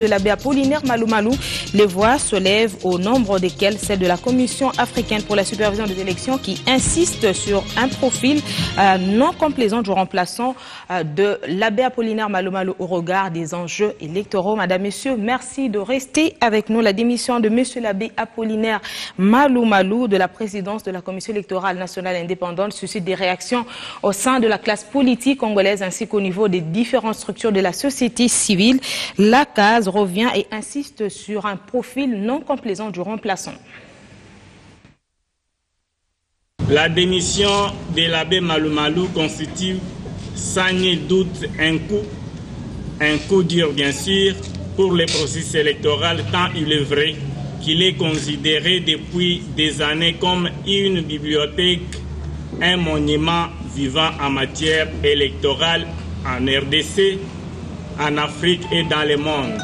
de l'abbé Apollinaire Malou Malou, les voix se lèvent au nombre desquelles celle de la Commission africaine pour la supervision des élections qui insiste sur un profil non complaisant du remplaçant de l'abbé Apollinaire Malou Malou au regard des enjeux électoraux. Madame, Messieurs, merci de rester avec nous. La démission de Monsieur l'abbé Apollinaire Malou Malou de la présidence de la Commission électorale nationale indépendante suscite des réactions au sein de la classe politique congolaise ainsi qu'au niveau des différentes structures de la société civile. La CAS revient et insiste sur un profil non complaisant du remplaçant. La démission de l'abbé Malou Malou constitue sans nul doute un coup dur bien sûr pour le processus électoral, tant il est vrai qu'il est considéré depuis des années comme une bibliothèque, un monument vivant en matière électorale en RDC, en Afrique et dans le monde.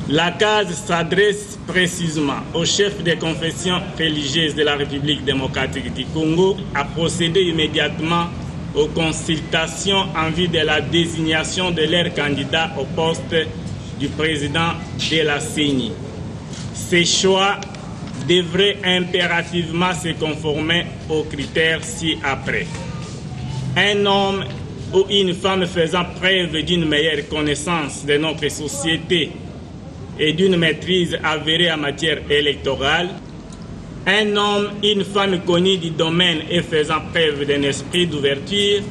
La CAS s'adresse précisément au chef des confessions religieuses de la République démocratique du Congo à procéder immédiatement aux consultations en vue de la désignation de leur candidat au poste du président de la CENI. Ces choix devraient impérativement se conformer aux critères ci-après. Un homme ou une femme faisant preuve d'une meilleure connaissance de notre société et d'une maîtrise avérée en matière électorale, un homme, une femme connue du domaine et faisant preuve d'un esprit d'ouverture,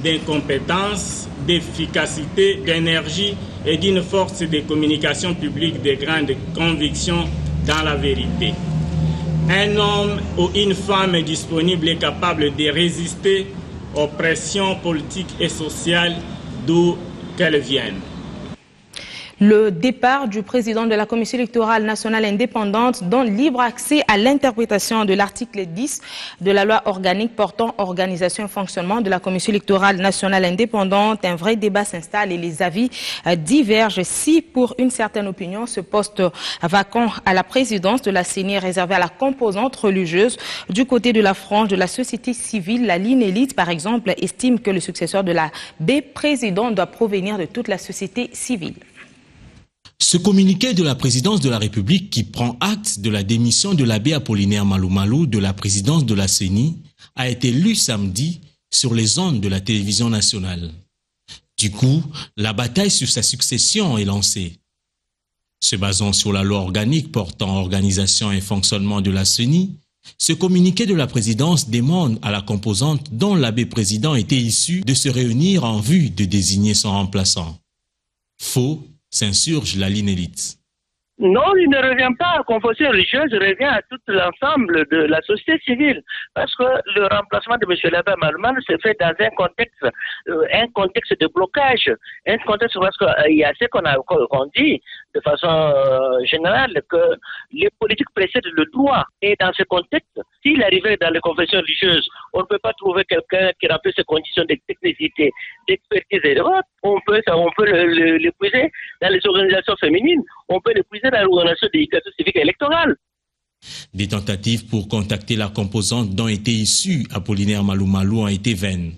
d'incompétence, d'efficacité, d'énergie et d'une force de communication publique de grande conviction dans la vérité. Un homme ou une femme disponible et capable de résister aux pressions politiques et sociales d'où qu'elles viennent. Le départ du président de la Commission électorale nationale indépendante donne libre accès à l'interprétation de l'article 10 de la loi organique portant organisation et fonctionnement de la Commission électorale nationale indépendante. Un vrai débat s'installe et les avis divergent. Si pour une certaine opinion, ce poste vacant à la présidence de la CENI est réservé à la composante religieuse, du côté de la frange de la société civile, la ligne élite par exemple estime que le successeur de l'abbé président doit provenir de toute la société civile. Ce communiqué de la présidence de la République qui prend acte de la démission de l'abbé Apollinaire Malou Malou de la présidence de la CENI a été lu samedi sur les ondes de la télévision nationale. Du coup, la bataille sur sa succession est lancée. Se basant sur la loi organique portant organisation et fonctionnement de la CENI, ce communiqué de la présidence demande à la composante dont l'abbé président était issu de se réunir en vue de désigner son remplaçant. Faux, s'insurge la ligne élite. Non, il ne revient pas à la confession religieuse, il revient à tout l'ensemble de la société civile. Parce que le remplacement de M. l'abbé Malou Malou se fait dans un contexte de blocage. Un contexte parce qu'il y a ce qu'on dit de façon générale, que les politiques précèdent le droit. Et dans ce contexte, s'il arrivait dans les confessions religieuses, on ne peut pas trouver quelqu'un qui remplit ces conditions de technicité, d'expertise et de vote. On peut l'épuiser dans les organisations féminines, on peut l'épuiser dans l'organisation d'éducation civique et électorale. Des tentatives pour contacter la composante dont était issu Apollinaire Malou Malou ont été vaines.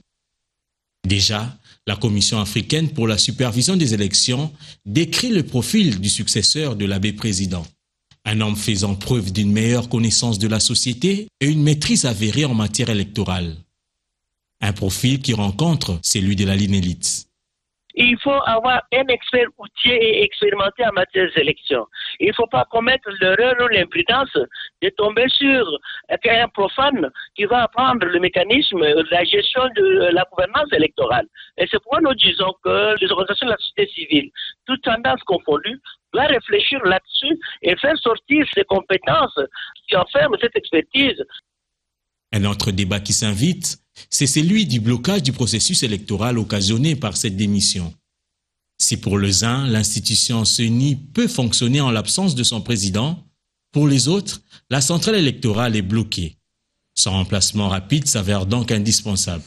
Déjà, la Commission africaine pour la supervision des élections décrit le profil du successeur de l'abbé président. Un homme faisant preuve d'une meilleure connaissance de la société et une maîtrise avérée en matière électorale. Un profil qui rencontre celui de la ligne élite. Il faut avoir un expert outillé et expérimenté en matière d'élection. Il ne faut pas commettre l'erreur ou l'imprudence de tomber sur un profane qui va apprendre le mécanisme de la gestion de la gouvernance électorale. Et c'est pourquoi nous disons que les organisations de la société civile, toutes tendances confondues, doivent réfléchir là-dessus et faire sortir ces compétences qui enferment cette expertise. Un autre débat qui s'invite, c'est celui du blocage du processus électoral occasionné par cette démission. Si pour les uns, l'institution CENI peut fonctionner en l'absence de son président, pour les autres, la centrale électorale est bloquée. Son remplacement rapide s'avère donc indispensable.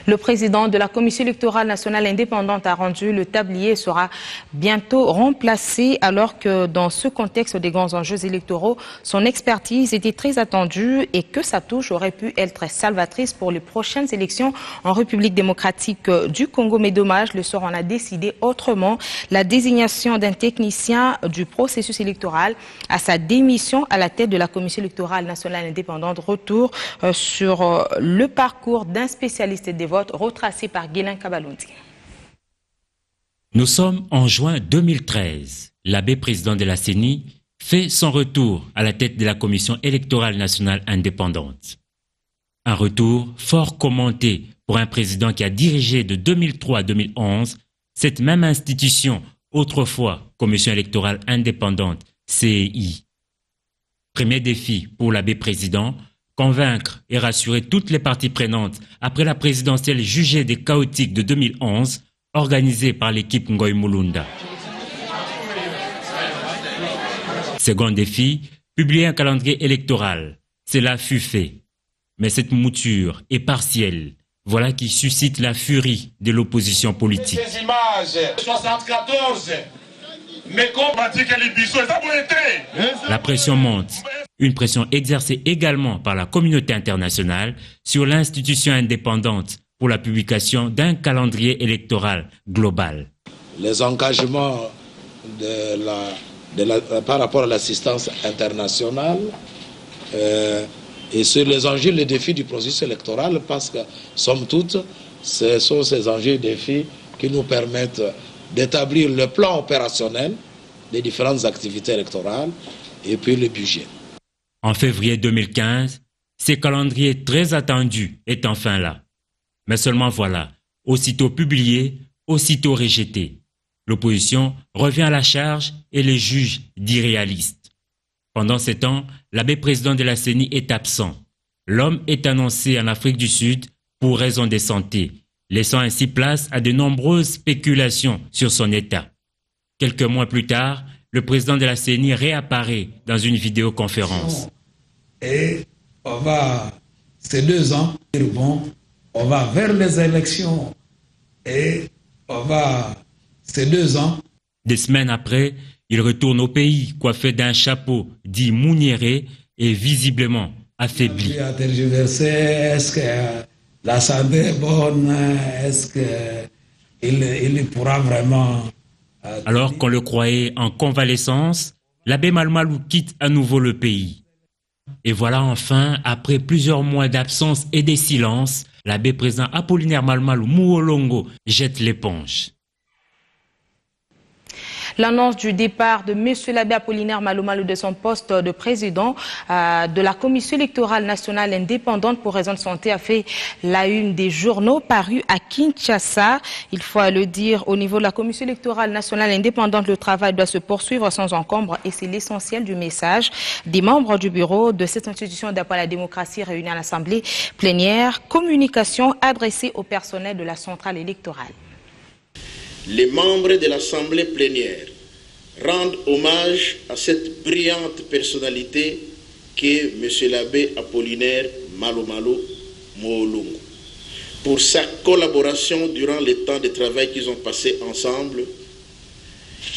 Le président de la Commission électorale nationale indépendante a rendu le tablier et sera bientôt remplacé, alors que dans ce contexte des grands enjeux électoraux, son expertise était très attendue et que sa touche aurait pu être salvatrice pour les prochaines élections en République démocratique du Congo. Mais dommage, le sort en a décidé autrement. La désignation d'un technicien du processus électoral à sa démission à la tête de la Commission électorale nationale indépendante. Retour sur le parcours d'un spécialiste des votes retracé par Guélin Kabalundi. Nous sommes en juin 2013. L'abbé président de la CENI fait son retour à la tête de la Commission électorale nationale indépendante. Un retour fort commenté pour un président qui a dirigé de 2003 à 2011 cette même institution, autrefois Commission électorale indépendante, CEI. Premier défi pour l'abbé président, convaincre et rassurer toutes les parties prenantes après la présidentielle jugée des chaotiques de 2011, organisée par l'équipe Ngoy Mulunda. Second défi, publier un calendrier électoral. Cela fut fait. Mais cette mouture est partielle. Voilà qui suscite la furie de l'opposition politique. Ces images, 74, mais la pression monte. Une pression exercée également par la communauté internationale sur l'institution indépendante pour la publication d'un calendrier électoral global. Les engagements par rapport à l'assistance internationale et sur les enjeux, les défis du processus électoral, parce que, somme toute, ce sont ces enjeux et défis qui nous permettent d'établir le plan opérationnel des différentes activités électorales et puis le budget. En février 2015, ce calendrier très attendu est enfin là. Mais seulement voilà, aussitôt publié, aussitôt rejeté. L'opposition revient à la charge et les juge d'irréalistes. Pendant ce temps, l'abbé président de la CENI est absent. L'homme est annoncé en Afrique du Sud pour raison de santé, laissant ainsi place à de nombreuses spéculations sur son état. Quelques mois plus tard, le président de la CENI réapparaît dans une vidéoconférence. Et ces 2 ans, on va vers les élections et ces 2 ans. Des semaines après, il retourne au pays, coiffé d'un chapeau dit mouniéré et visiblement affaibli. Est-ce que la santé est bonne? Est-ce qu'il pourra vraiment... Alors qu'on le croyait en convalescence, l'abbé Malumalu quitte à nouveau le pays. Et voilà enfin, après plusieurs mois d'absence et de silence, l'abbé président Apollinaire Malumalu Muolongo jette l'éponge. L'annonce du départ de M. l'abbé Apollinaire Malumalu de son poste de président de la Commission électorale nationale indépendante pour raison de santé a fait la une des journaux parus à Kinshasa. Il faut le dire, au niveau de la Commission électorale nationale indépendante, le travail doit se poursuivre sans encombre et c'est l'essentiel du message des membres du bureau de cette institution d'appui à la démocratie réunie à l'Assemblée plénière. Communication adressée au personnel de la centrale électorale. Les membres de l'Assemblée plénière rendent hommage à cette brillante personnalité qu'est M. l'abbé Apollinaire Malumalu Muolongo pour sa collaboration durant les temps de travail qu'ils ont passé ensemble.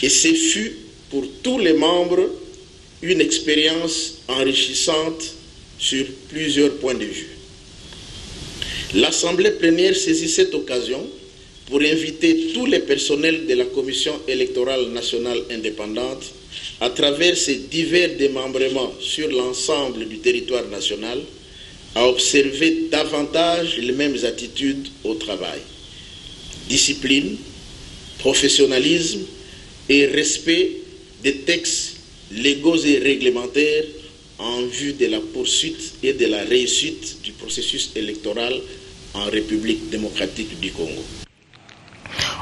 Et ce fut pour tous les membres une expérience enrichissante sur plusieurs points de vue. L'Assemblée plénière saisit cette occasion pour inviter tous les personnels de la Commission électorale nationale indépendante, à travers ces divers démembrements sur l'ensemble du territoire national, à observer davantage les mêmes attitudes au travail. Discipline, professionnalisme et respect des textes légaux et réglementaires en vue de la poursuite et de la réussite du processus électoral en République démocratique du Congo.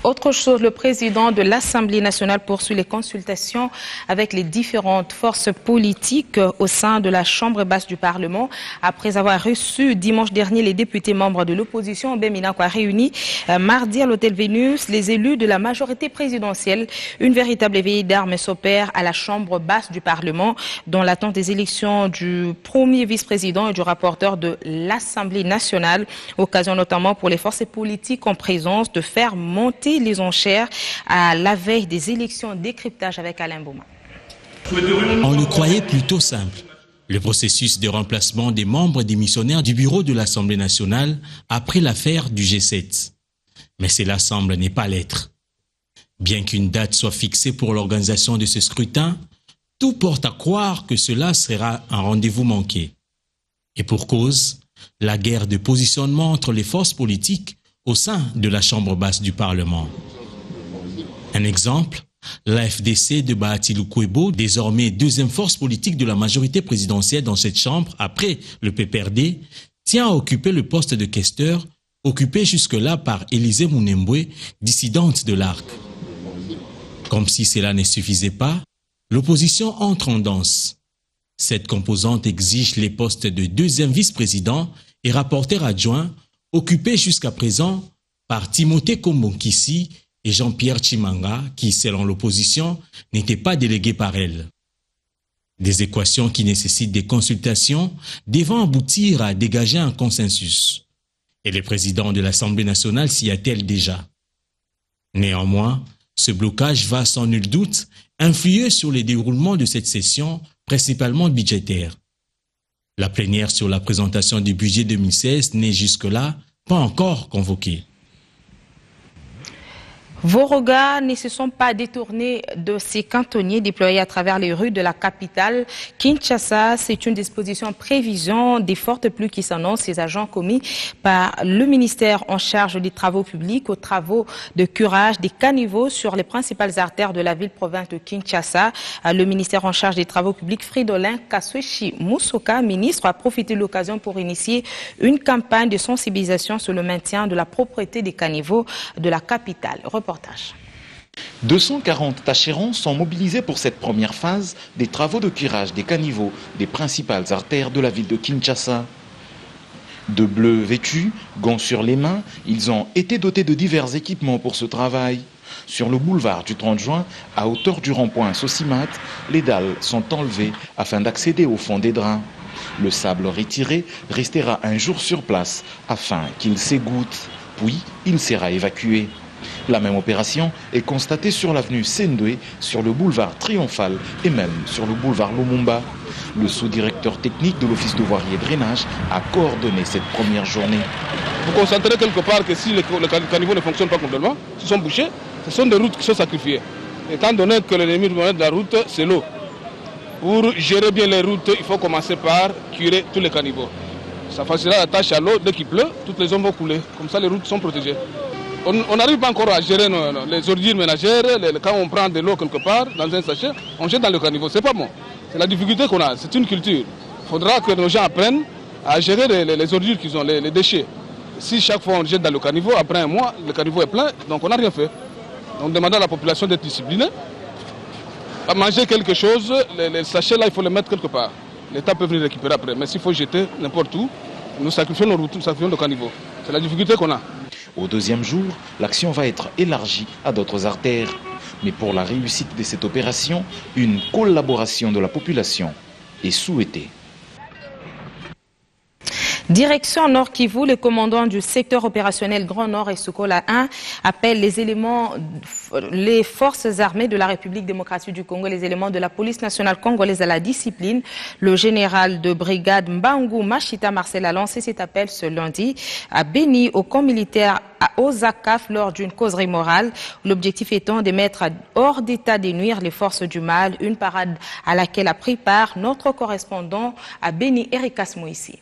Autre chose, le président de l'Assemblée nationale poursuit les consultations avec les différentes forces politiques au sein de la Chambre basse du Parlement. Après avoir reçu dimanche dernier les députés membres de l'opposition, Béminakwa réunis mardi à l'hôtel Vénus, les élus de la majorité présidentielle. Une véritable éveillée d'armes s'opère à la Chambre basse du Parlement dans l'attente des élections du premier vice-président et du rapporteur de l'Assemblée nationale. Occasion notamment pour les forces politiques en présence de faire monter les enchères à la veille des élections. Décryptage avec Alain Bouma. On le croyait plutôt simple. Le processus de remplacement des membres démissionnaires du bureau de l'Assemblée nationale après l'affaire du G7. Mais cela semble ne pas l'être. Bien qu'une date soit fixée pour l'organisation de ce scrutin, tout porte à croire que cela sera un rendez-vous manqué. Et pour cause, la guerre de positionnement entre les forces politiques au sein de la Chambre basse du Parlement. Un exemple, la FDC de Bahati Lukwebo, désormais deuxième force politique de la majorité présidentielle dans cette Chambre après le PPRD, tient à occuper le poste de questeur, occupé jusque-là par Élisée Mounembwe, dissidente de l'ARC. Comme si cela ne suffisait pas, l'opposition entre en danse. Cette composante exige les postes de deuxième vice-président et rapporteur adjoint, occupés jusqu'à présent par Timothée Kombonkissi et Jean-Pierre Chimanga, qui, selon l'opposition, n'étaient pas délégués par elle. Des équations qui nécessitent des consultations devant aboutir à dégager un consensus. Et le président de l'Assemblée nationale s'y attelle déjà. Néanmoins, ce blocage va sans nul doute influer sur le déroulement de cette session, principalement budgétaire. La plénière sur la présentation du budget 2016 n'est jusque-là pas encore convoquée. Vos regards ne se sont pas détournés de ces cantonniers déployés à travers les rues de la capitale. Kinshasa, c'est une disposition prévision des fortes pluies qui s'annoncent. Ces agents commis par le ministère en charge des travaux publics aux travaux de curage des caniveaux sur les principales artères de la ville-province de Kinshasa. Le ministère en charge des travaux publics, Fridolin Kasweshi Musoka, ministre, a profité de l'occasion pour initier une campagne de sensibilisation sur le maintien de la propreté des caniveaux de la capitale. 240 tâcherons sont mobilisés pour cette première phase des travaux de curage des caniveaux des principales artères de la ville de Kinshasa. De bleu vêtus, gants sur les mains, ils ont été dotés de divers équipements pour ce travail. Sur le boulevard du 30 juin, à hauteur du rond-point Sosimat, les dalles sont enlevées afin d'accéder au fond des drains. Le sable retiré restera un jour sur place afin qu'il s'égoutte, puis il sera évacué. La même opération est constatée sur l'avenue Sendoué, sur le boulevard Triomphal et même sur le boulevard Lumumba. Le sous-directeur technique de l'Office de voirie et drainage a coordonné cette première journée. Vous constatez quelque part que si les caniveaux ne fonctionnent pas complètement, ils sont bouchés, ce sont des routes qui sont sacrifiées. Étant donné que l'ennemi de la route, c'est l'eau. Pour gérer bien les routes, il faut commencer par curer tous les caniveaux. Ça facilitera la tâche à l'eau. Dès qu'il pleut, toutes les zones vont couler. Comme ça, les routes sont protégées. On n'arrive pas encore à gérer les ordures ménagères. Quand on prend de l'eau quelque part, dans un sachet, on jette dans le caniveau. C'est pas bon. C'est la difficulté qu'on a. C'est une culture. Il faudra que nos gens apprennent à gérer les ordures qu'ils ont, les déchets. Si chaque fois on jette dans le caniveau, après un mois, le caniveau est plein, donc on n'a rien fait. On demande à la population d'être disciplinée. À manger quelque chose, les sachets là, il faut les mettre quelque part. L'État peut venir récupérer après. Mais s'il faut jeter n'importe où, nous sacrifions nos routes, nous sacrifions le caniveau. C'est la difficulté qu'on a. Au deuxième jour, l'action va être élargie à d'autres artères. Mais pour la réussite de cette opération, une collaboration de la population est souhaitée. Direction Nord Kivu, le commandant du secteur opérationnel Grand Nord et Sokola 1 appelle les forces armées de la République démocratique du Congo, les éléments de la police nationale congolaise à la discipline. Le général de brigade Mbangu Machita Marcel a lancé cet appel ce lundi à Béni au camp militaire à Ozakaf lors d'une causerie morale. L'objectif étant de mettre hors d'état de nuire les forces du mal, une parade à laquelle a pris part notre correspondant à Béni, Eric Asmoissi.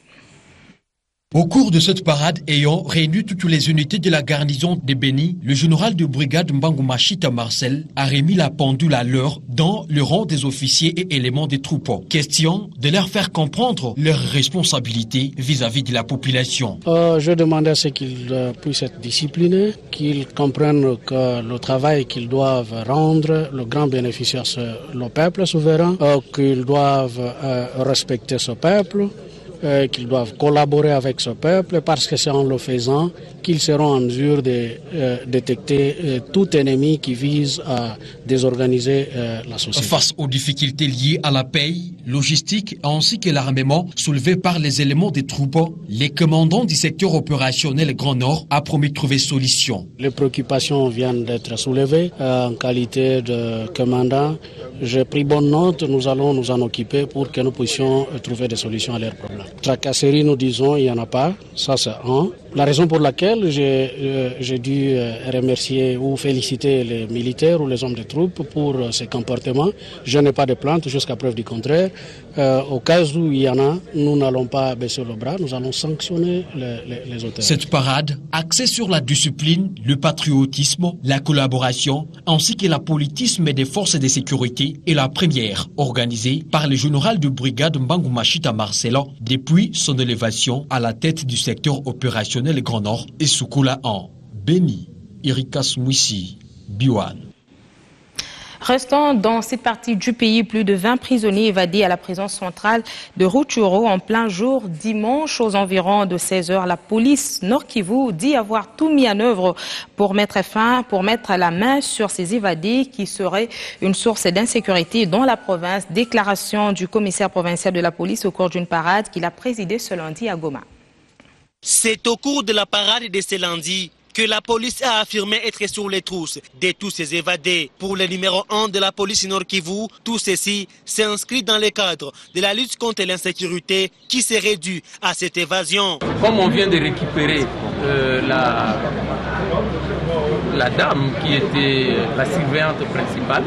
Au cours de cette parade ayant réuni toutes les unités de la garnison de Béni, le général de brigade Mbangu Machita Marcel a remis la pendule à l'heure dans le rang des officiers et éléments des troupes. Question de leur faire comprendre leurs responsabilités vis-à-vis de la population. Je demandais à ce qu'ils puissent être disciplinés, qu'ils comprennent que le travail qu'ils doivent rendre, le grand bénéficiaire c'est le peuple souverain, qu'ils doivent respecter ce peuple, qu'ils doivent collaborer avec ce peuple parce que c'est en le faisant qu'ils seront en mesure de détecter tout ennemi qui vise à désorganiser la société. Face aux difficultés liées à la paix, logistique ainsi que l'armement soulevés par les éléments des troupes, les commandants du secteur opérationnel Grand Nord a promis de trouver solution. Les préoccupations viennent d'être soulevées en qualité de commandant. J'ai pris bonne note, nous allons nous en occuper pour que nous puissions trouver des solutions à leurs problèmes. Tracasserie, nous disons, il n'y en a pas, ça c'est un. La raison pour laquelle j'ai dû remercier ou féliciter les militaires ou les hommes de troupes pour ces comportements, je n'ai pas de plainte jusqu'à preuve du contraire. Au cas où il y en a, nous n'allons pas baisser le bras, nous allons sanctionner les auteurs. Cette parade, axée sur la discipline, le patriotisme, la collaboration, ainsi que l'apolitisme des forces de sécurité, est la première organisée par le général de brigade Mbangu Machita Marcel depuis son élévation à la tête du secteur opérationnel Grand Nord et Soukoula en Béni, Erika Smouissi, Biwan. Restant dans cette partie du pays, plus de 20 prisonniers évadés à la prison centrale de Rutshuru en plein jour dimanche aux environs de 16h. La police Nord Kivu dit avoir tout mis en œuvre pour mettre la main sur ces évadés qui seraient une source d'insécurité dans la province. Déclaration du commissaire provincial de la police au cours d'une parade qu'il a présidée ce lundi à Goma. C'est au cours de la parade de ce lundi que la police a affirmé être sur les trousses de tous ces évadés. Pour le numéro 1 de la police Nord Kivu, tout ceci s'inscrit dans le cadre de la lutte contre l'insécurité qui serait due à cette évasion. Comme on vient de récupérer la dame qui était la surveillante principale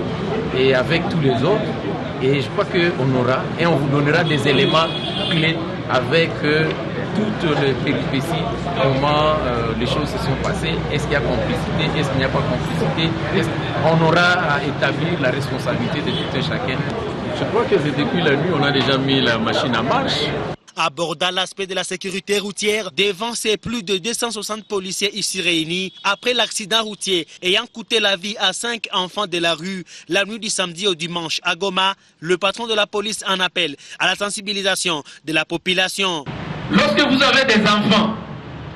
et avec tous les autres, et je crois qu'on aura et on vous donnera des éléments clés avec toutes les péripéties, comment les choses se sont passées, est-ce qu'il y a complicité, est-ce qu'il n'y a pas complicité, on aura à établir la responsabilité de tout et chacun. Je crois que depuis la nuit, on a déjà mis la machine en marche. Abordant l'aspect de la sécurité routière devant ces plus de 260 policiers ici réunis après l'accident routier ayant coûté la vie à 5 enfants de la rue la nuit du samedi au dimanche à Goma, le patron de la police en appelle à la sensibilisation de la population. Lorsque vous avez des enfants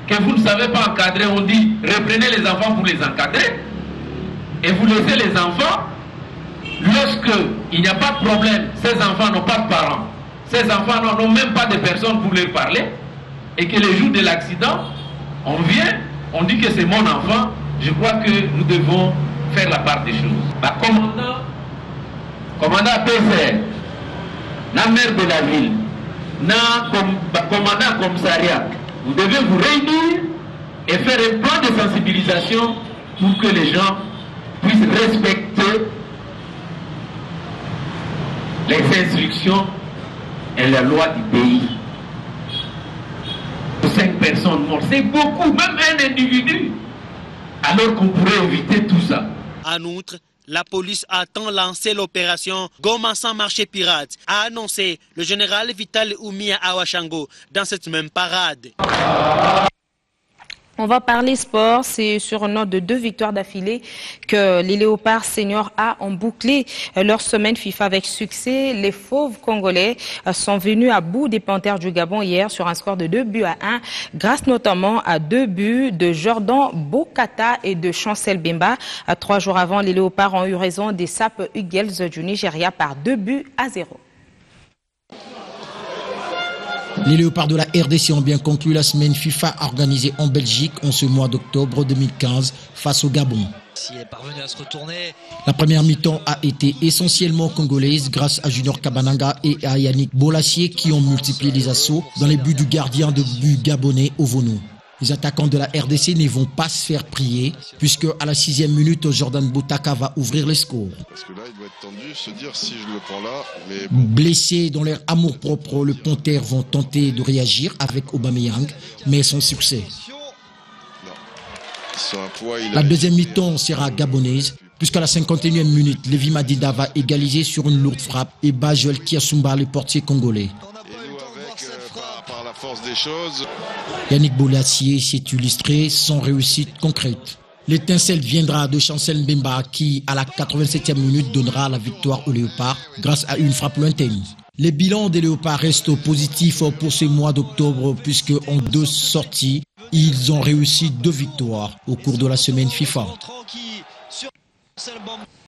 que vous ne savez pas encadrer, on dit reprenez les enfants pour les encadrer et vous laissez les enfants. Lorsqu'il n'y a pas de problème, ces enfants n'ont pas de parents. Ces enfants n'ont même pas de personnes pour leur parler et que le jour de l'accident, on vient, on dit que c'est mon enfant. Je crois que nous devons faire la part des choses. Commandant PCR, la maire de la ville, commandant commissariat, vous devez vous réunir et faire un plan de sensibilisation pour que les gens puissent respecter les instructions et la loi du pays. 5 personnes mortes, c'est beaucoup, même un individu, alors qu'on pourrait éviter tout ça. En outre, la police a tant lancé l'opération Goma sans marché pirate, a annoncé le général Vital Oumia Awashango dans cette même parade. On va parler sport. C'est sur une note de 2 victoires d'affilée que les Léopards Seniors A ont bouclé leur semaine FIFA avec succès. Les Fauves congolais sont venus à bout des Panthères du Gabon hier sur un score de 2-1 grâce notamment à 2 buts de Jordan Bokata et de Chancel Bemba. 3 jours avant, les Léopards ont eu raison des Sap Eagles du Nigeria par 2-0. Les Léopards de la RDC ont bien conclu la semaine FIFA organisée en Belgique en ce mois d'octobre 2015 face au Gabon. La première mi-temps a été essentiellement congolaise grâce à Junior Kabananga et à Yannick Bolassier qui ont multiplié les assauts dans les buts du gardien de but gabonais Ovonou. Les attaquants de la RDC ne vont pas se faire prier, puisque à la 6e minute, Jordan Boutaka va ouvrir les scores. Parce que là, il doit être tendu, se dire si je le prends là. Mais bon. Blessés dans leur amour-propre, le Panthère vont tenter de réagir avec Aubameyang, mais sans succès. La deuxième mi-temps sera gabonaise, puisqu'à la 51e minute, Lévi Madida va égaliser sur une lourde frappe et bat Joël Kiasumba, le portier congolais. Par la force des choses. Yannick Bolassier s'est illustré sans réussite concrète. L'étincelle viendra de Chancel Mbemba qui, à la 87e minute, donnera la victoire aux Léopards grâce à une frappe lointaine. Les bilans des Léopards restent positifs pour ce mois d'octobre puisque en 2 sorties, ils ont réussi 2 victoires au cours de la semaine FIFA.